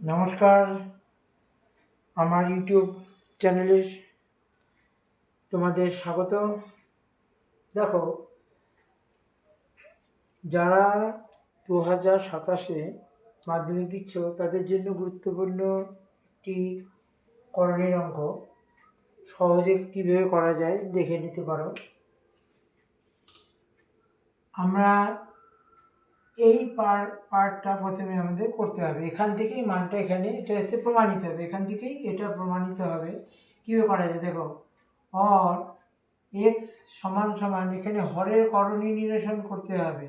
নমস্কার, আমার ইউটিউব চ্যানেলে তোমাদের স্বাগত। দেখো, যারা 2027 মাধ্যমিক দিচ্ছ তাদের জন্য গুরুত্বপূর্ণ একটি করণীয় অঙ্ক সহজে কীভাবে করা যায় দেখে নিতে পারো। আমরা এই পার্টটা প্রথমে আমাদের করতে হবে। এখান থেকেই মানটা এখানে এটা হচ্ছে প্রমাণিত হবে, এখান থেকেই এটা প্রমাণিত হবে। কীভাবে করা যায় দেখো, অর এক্স সমান সমান এখানে হরের করণীয় নিরসন করতে হবে।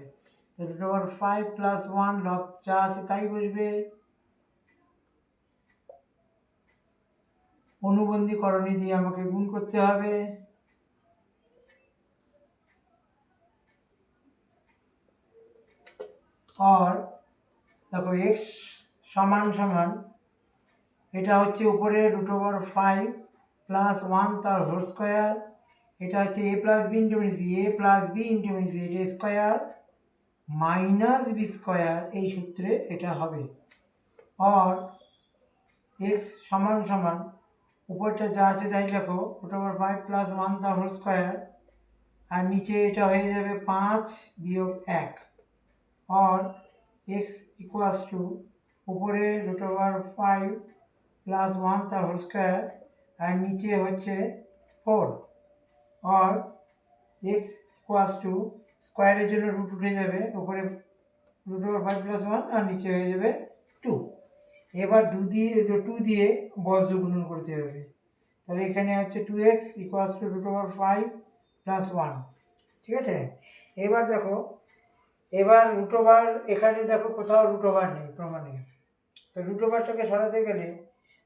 রুট ওভার 5 + 1 লব যা আছে তাই বসবে, অনুবন্ধী করণী দিয়ে আমাকে গুণ করতে হবে। আর দেখো এক্স সমান সমান এটা হচ্ছে উপরে রুট ওভার 5 + 1 তার হোল স্কোয়ার, এটা হচ্ছে a + b into b, a + b into b, এটা স্কোয়ার মাইনাস বি স্কোয়ার, এই সূত্রে এটা হবে। আর এক্স সমান সমান উপরটা যা আছে তাই লেখো, রুট ওভার 5 + 1 তার হোল স্কোয়ার, আর নিচে এটা হয়ে যাবে 5 - 1। আর এক্স ইকুয়ালস টু উপরে রুট ওভার 5 + 1 তার হোল স্কোয়ার, আর নিচে হচ্ছে 4। আর এক্স ইকুয়ালস টু স্কোয়ারের জন্য রুট উঠে যাবে, উপরে রুট ওভার 5 + 1 আর নিচে হয়ে যাবে 2। এবার 2 দিয়ে বজ্র গুণন করতে হবে। তাহলে এখানে হচ্ছে 2x equals to root over 5 + 1। ঠিক আছে, এবার দেখো, এবার রুট ওভার এখানে দেখো কোথাও রুট ওভার নেই প্রমাণে। তো রুট ওভারটাকে সরাতে গেলে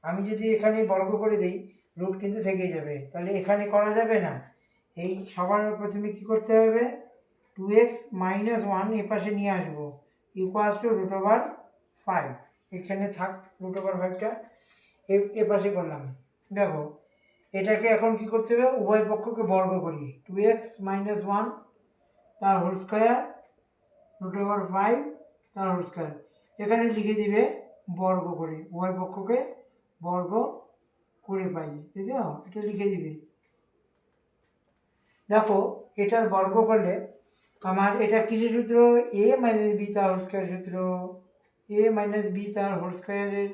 আমি যদি এখানে বর্গ করে দিই, রুট কিন্তু থেকে যাবে, তাহলে এখানে করা যাবে না। এই সবার প্রথমে কী করতে হবে, 2x - 1 এপাশে নিয়ে আসবো, ইকুয়ালস টু রুট ওভার 5। এখানে থাক রুট ওভার 5টা, এপাশে করলাম। দেখো, এটাকে এখন কি করতে হবে, উভয় পক্ষকে বর্গ করি। 2x - 1 তার হোল স্কোয়ার রুট ওভার 5 তার হোল স্কোয়ার, এখানে লিখে দিবে বর্গ করে, উভয় পক্ষকে বর্গ করে পাই, তাই তো? এটা লিখে দিবে। দেখো, এটার বর্গ করলে আমার এটা কিসের সূত্র, a - b তার হোল স্কোয়ার সূত্র। a - b তার হোল স্কোয়ারের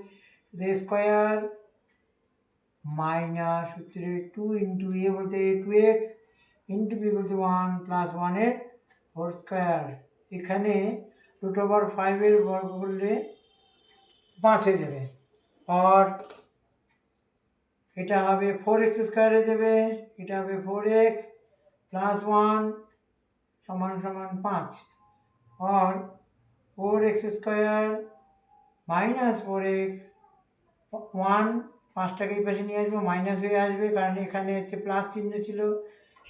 স্কোয়ার মাইনাস সূত্রে 2 ইন্টু a বলতে 2x ইন্টু b বলতে 1 + 1 হোল স্কোয়ার। এখানে রুট ওভার 5 বর্গ করলে 5 হয়ে যাবে। আর এটা হবে 4x স্কোয়ার হয়ে যাবে, এটা হবে 4x + 1 সমান সমান 5। আর 4x স্কোয়ার মাইনাস 4x 1, 5টাকে এই পাশে নিয়ে আসবো, মাইনাস হয়ে আসবে, কারণ এখানে হচ্ছে প্লাস চিহ্ন ছিল,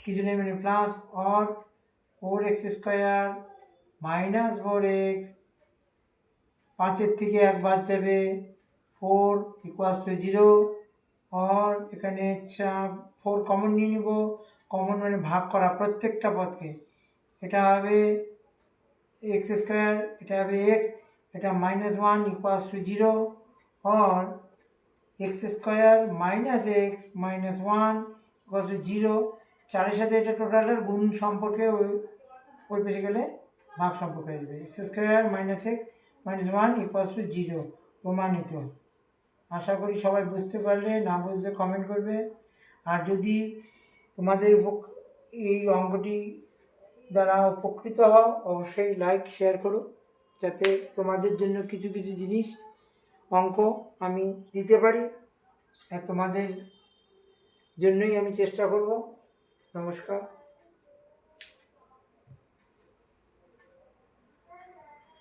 কিছু নেই মানে প্লাস। আর 4x স্কোয়ার মাইনাস 4x, 5-এর থেকে 1 বাদ যাবে, 4 ইকুয়ালস টু 0। আর এখানে 4 কমন নিয়ে নেব, কমন মানে ভাগ করা প্রত্যেকটা পদকে। এটা হবে এক্স স্কোয়ার, এটা হবে এক্স, এটা -1 ইকুয়ালস টু 0। আর x square minus x minus 1 equals to 0। 4-এর সাথে এটা টোটালের গুণ সম্পর্কে ওই পেশে গেলে ভাগ সম্পর্ক আসবে। X square minus x minus 1 equals to 0 প্রমাণিত। আশা করি সবাই বুঝতে পারলে, না বুঝলে কমেন্ট করবে। আর যদি তোমাদের এই অঙ্কটি দ্বারা উপকৃত হও, অবশ্যই লাইক শেয়ার করো, যাতে তোমাদের জন্য কিছু কিছু জিনিস অঙ্ক আমি দিতে পারি, আর তোমাদের জন্যই আমি চেষ্টা করব। নমস্কার।